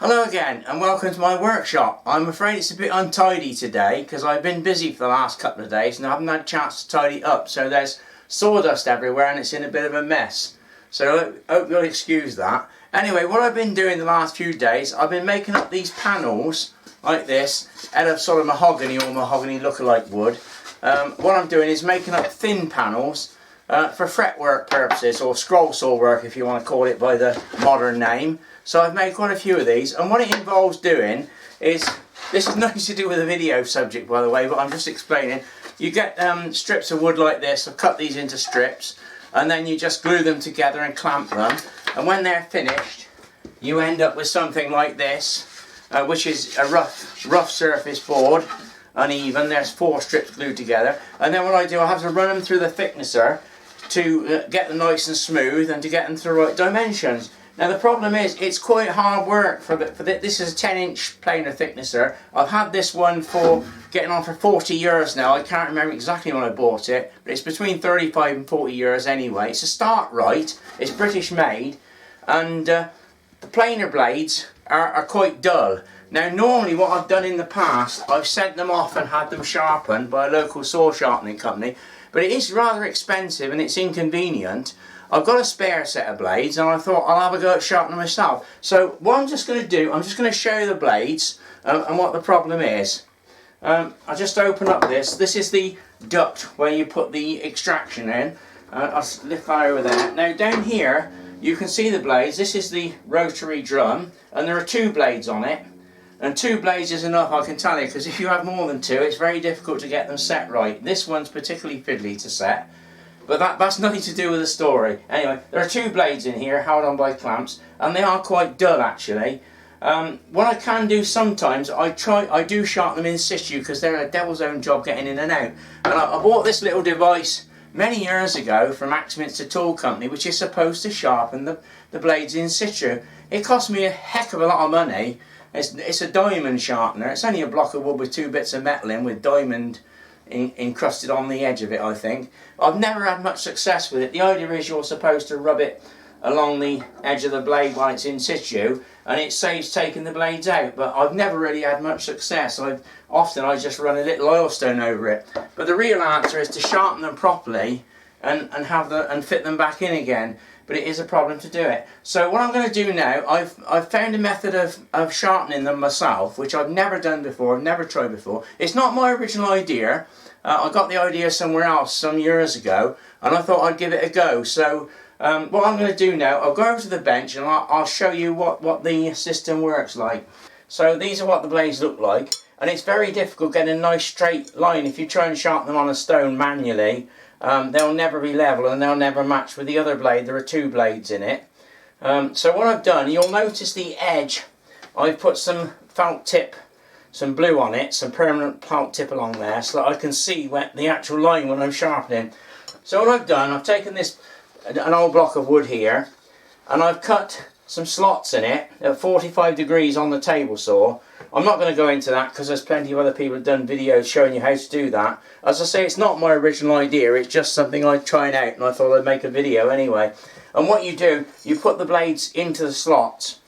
Hello again and welcome to my workshop. I'm afraid it's a bit untidy today because I've been busy for the last couple of days and I haven't had a chance to tidy up, so there's sawdust everywhere and it's in a bit of a mess. So I hope you'll excuse that. Anyway, what I've been doing the last few days, I've been making up these panels like this out of sort of mahogany or mahogany lookalike wood. What I'm doing is making up thin panels for fretwork purposes, or scroll saw work if you want to call it by the modern name. So I've made quite a few of these, and what it involves doing is, this is nothing to do with the video subject by the way, but I'm just explaining. You get strips of wood like this. I've cut these into strips and then you just glue them together and clamp them, and when they're finished you end up with something like this, which is a rough surface board, uneven. There's 4 strips glued together, and then what I do, I have to run them through the thicknesser to get them nice and smooth and to get them to the right dimensions. Now the problem is, it's quite hard work this is a 10-inch planer thicknesser. I've had this one for getting on for 40 years now. I can't remember exactly when I bought it, but it's between 35 and 40 years anyway. It's a Startrite, it's British made, and the planer blades are quite dull. Now normally what I've done in the past, I've sent them off and had them sharpened by a local saw sharpening company, but it is rather expensive and it's inconvenient. I've got a spare set of blades and I thought I'll have a go at sharpening myself. So what I'm just going to do, I'm just going to show you the blades and what the problem is. I'll just open up this. This is the duct where you put the extraction in. I'll lift that over there. Now down here you can see the blades. This is the rotary drum and there are 2 blades on it. And 2 blades is enough, I can tell you, because if you have more than 2 it's very difficult to get them set right. This one's particularly fiddly to set. But that's nothing to do with the story. Anyway, there are 2 blades in here held on by clamps, and they are quite dull actually. What I can do sometimes, I do sharpen them in situ because they're a devil's own job getting in and out. And I bought this little device many years ago from Axminster Tool Company, which is supposed to sharpen the blades in situ. It cost me a heck of a lot of money. It's a diamond sharpener. It's only a block of wood with 2 bits of metal in with diamond encrusted on the edge of it, I think. I've never had much success with it. The idea is you're supposed to rub it along the edge of the blade while it's in situ, and it saves taking the blades out, but I've never really had much success. I just run a little oilstone over it. But the real answer is to sharpen them properly and fit them back in again. But it is a problem to do it. So what I'm going to do now, I've found a method of sharpening them myself, which I've never done before, I've never tried before. It's not my original idea. I got the idea somewhere else some years ago, and I thought I'd give it a go. So what I'm going to do now, I'll go over to the bench and I'll show you what the system works like. So these are what the blades look like, and it's very difficult getting a nice straight line. If you try and sharpen them on a stone manually, they'll never be level and they'll never match with the other blade. There are 2 blades in it. So what I've done, you'll notice the edge, I've put some felt tip, some blue on it, some permanent felt tip along there so that I can see the actual line when I'm sharpening. So what I've done, I've taken an old block of wood here, and I've cut some slots in it at 45 degrees on the table saw. I'm not going to go into that because there's plenty of other people who've done videos showing you how to do that. As I say, it's not my original idea, it's just something I'd tried out and I thought I'd make a video anyway. And what you do, you put the blades into the slots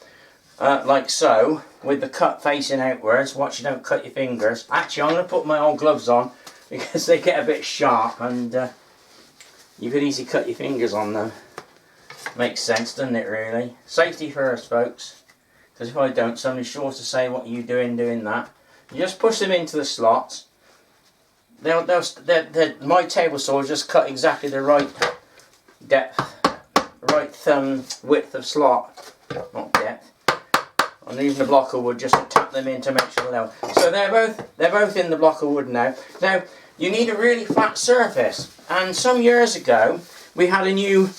like so, with the cut facing outwards. Watch you don't cut your fingers. Actually, I'm going to put my old gloves on because they get a bit sharp and you could easily cut your fingers on them. Makes sense, doesn't it, really? Safety first, folks. Because if I don't, somebody's sure to say, what are you doing that? You just push them into the slots. My table saw just cut exactly the right depth, right width of slot, not depth. I'm using a block of wood just to tap them in to make sure they're level. So they're both in the block of wood now. Now you need a really flat surface, and some years ago we had a new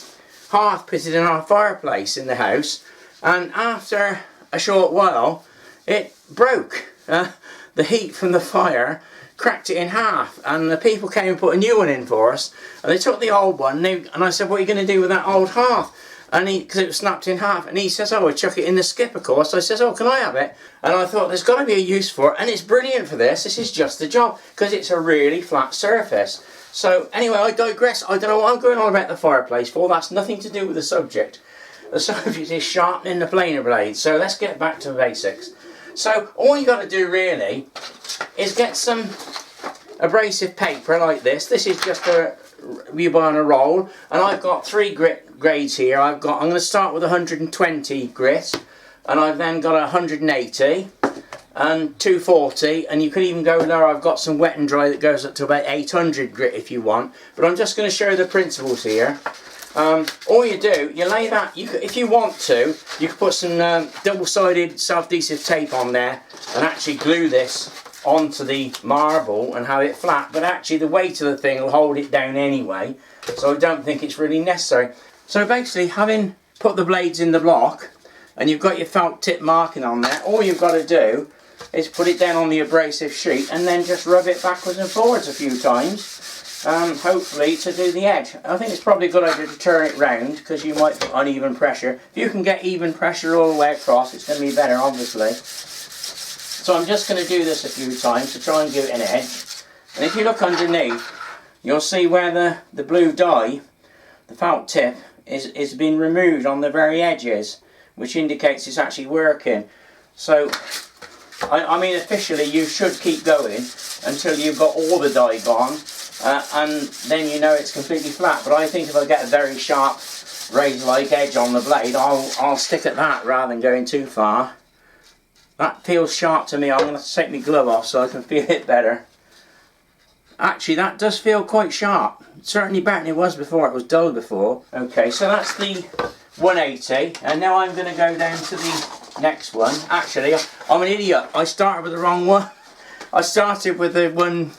hearth pitted in our fireplace in the house, and after a short while it broke. The heat from the fire cracked it in half, and the people came and put a new one in for us, and they took the old one and I said, what are you going to do with that old hearth? And because it was snapped in half, and he says, oh, I chuck it in the skip, of course. I says, oh, can I have it? And I thought, there's got to be a use for it, and it's brilliant for this. This is just the job because it's a really flat surface. So anyway, I digress. I don't know what I'm going on about the fireplace for. That's nothing to do with the subject. the subject is sharpening the planer blade. So let's get back to the basics. So all you got to do really is get some abrasive paper like this. This is just you buy on a roll, and I've got 3 grit grades here. I'm going to start with 120 grit, and I've then got 180 and 240, and you could even go lower. I've got some wet and dry that goes up to about 800 grit if you want, but I'm just going to show you the principles here. All you do, you lay that, if you want to, you could put some double-sided self-adhesive tape on there and actually glue this onto the marble and have it flat, but actually the weight of the thing will hold it down anyway, so I don't think it's really necessary. So basically, having put the blades in the block and you've got your felt tip marking on there, all you've got to do is put it down on the abrasive sheet and then just rub it backwards and forwards a few times, hopefully to do the edge. I think it's probably a good idea to turn it round because you might put uneven pressure. If you can get even pressure all the way across, it's going to be better, obviously. So I'm just going to do this a few times to try and give it an edge. And if you look underneath, you'll see where the blue dye, the felt tip, is being removed on the very edges, which indicates it's actually working. So, I mean, officially you should keep going until you've got all the dye gone, and then you know it's completely flat. But I think if I get a very sharp razor-like edge on the blade, I'll stick at that rather than going too far. That feels sharp to me. I'm going to take my glove off so I can feel it better. Actually, that does feel quite sharp. Certainly better than it was before. It was dull before. Okay, so that's the 180, and now I'm going to go down to the next one. Actually, I'm an idiot. I started with the wrong one. I started with the one...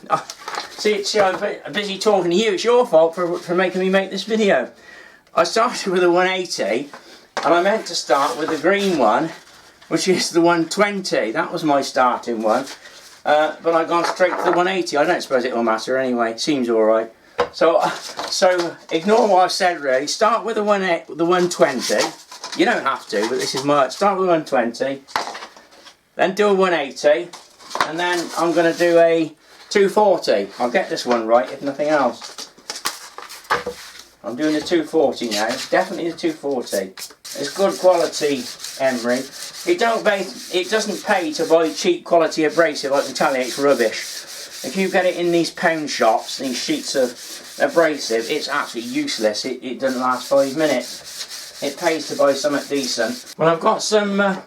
See, I'm busy talking to you. It's your fault for making me make this video. I started with the 180, and I meant to start with the green one, which is the 120. That was my starting one, but I've gone straight to the 180. I don't suppose it will matter anyway. Seems alright. So ignore what I've said really. Start with the 120. You don't have to, but this is my... Start with 120, then do a 180, and then I'm going to do a 240. I'll get this one right, if nothing else. I'm doing the 240 now. Definitely the 240. It's good quality emery. It doesn't pay to buy cheap quality abrasive. I can tell you, it's rubbish. If you get it in these pound shops, these sheets of abrasive, it's absolutely useless. It doesn't last 5 minutes. It pays to buy something decent. Well, I've got some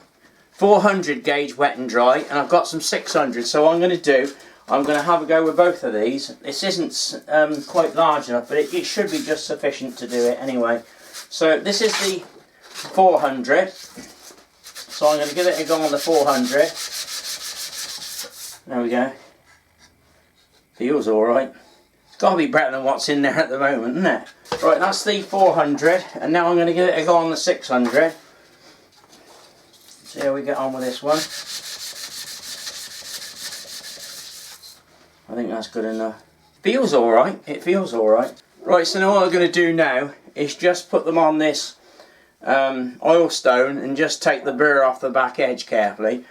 400 gauge wet and dry, and I've got some 600. So what I'm going to do, I'm going to have a go with both of these. This isn't quite large enough, but it should be just sufficient to do it anyway. So this is the 400. So I'm going to give it a go on the 400. There we go. Feels alright. It's got to be better than what's in there at the moment, isn't it? Right, that's the 400, and now I'm going to give it a go on the 600. See how we get on with this one. I think that's good enough. Feels alright, it feels alright. Right, so now what I'm going to do now is just put them on this oil stone and just take the burr off the back edge carefully.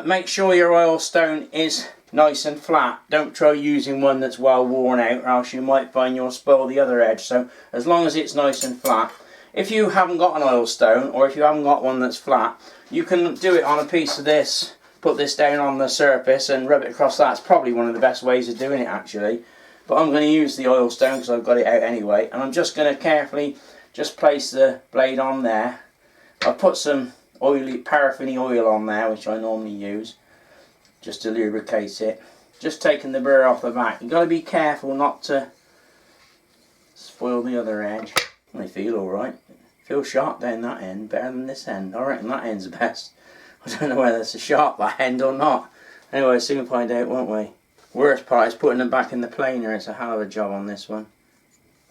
Make sure your oil stone is nice and flat. Don't try using one that's well worn out, or else you might find you'll spoil the other edge. So as long as it's nice and flat. If you haven't got an oil stone, or if you haven't got one that's flat, you can do it on a piece of this. Put this down on the surface and rub it across that. It's probably one of the best ways of doing it actually. But I'm going to use the oil stone because I've got it out anyway. And I'm just going to carefully just place the blade on there. I've put some paraffin oil on there, which I normally use, just to lubricate it. Just taking the burr off the back. You've got to be careful not to spoil the other edge. They feel alright. Feels sharp down that end, better than this end. I reckon that end's the best. I don't know whether it's a sharp that end or not. Anyway, soon find out, won't we? Worst part is putting them back in the planer. It's a hell of a job on this one.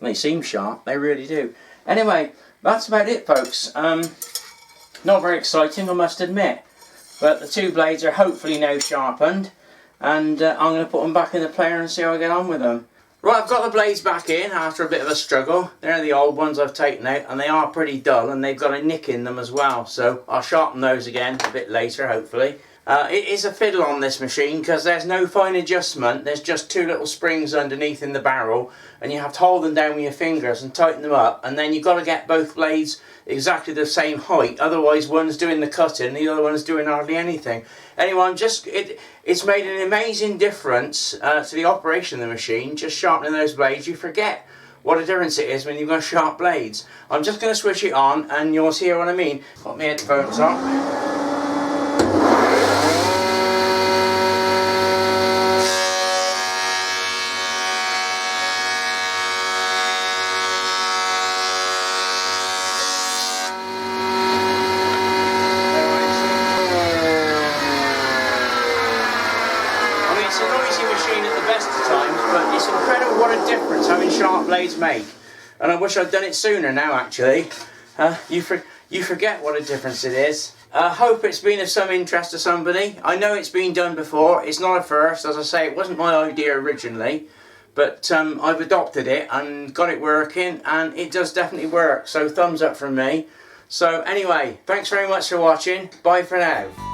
They seem sharp, they really do. Anyway, that's about it, folks. Not very exciting, I must admit. But the two blades are hopefully now sharpened. And I'm going to put them back in the planer and see how I get on with them. Right, I've got the blades back in after a bit of a struggle. They're the old ones I've taken out, and they are pretty dull, and they've got a nick in them as well. So I'll sharpen those again a bit later, hopefully. It is a fiddle on this machine because there's no fine adjustment. There's just two little springs underneath in the barrel, and you have to hold them down with your fingers and tighten them up, and then you've got to get both blades exactly the same height, otherwise one's doing the cutting and the other one's doing hardly anything. Anyway, it's made an amazing difference to the operation of the machine. Just sharpening those blades, you forget what a difference it is when you've got sharp blades. I'm just going to switch it on and you'll see what I mean. Put my headphones on. It's a noisy machine at the best of times, but it's incredible what a difference having sharp blades make. And I wish I'd done it sooner now, actually. You forget what a difference it is. I hope it's been of some interest to somebody. I know it's been done before. It's not a first. As I say, it wasn't my idea originally, but I've adopted it and got it working, and it does definitely work. So thumbs up from me. So anyway, thanks very much for watching. Bye for now.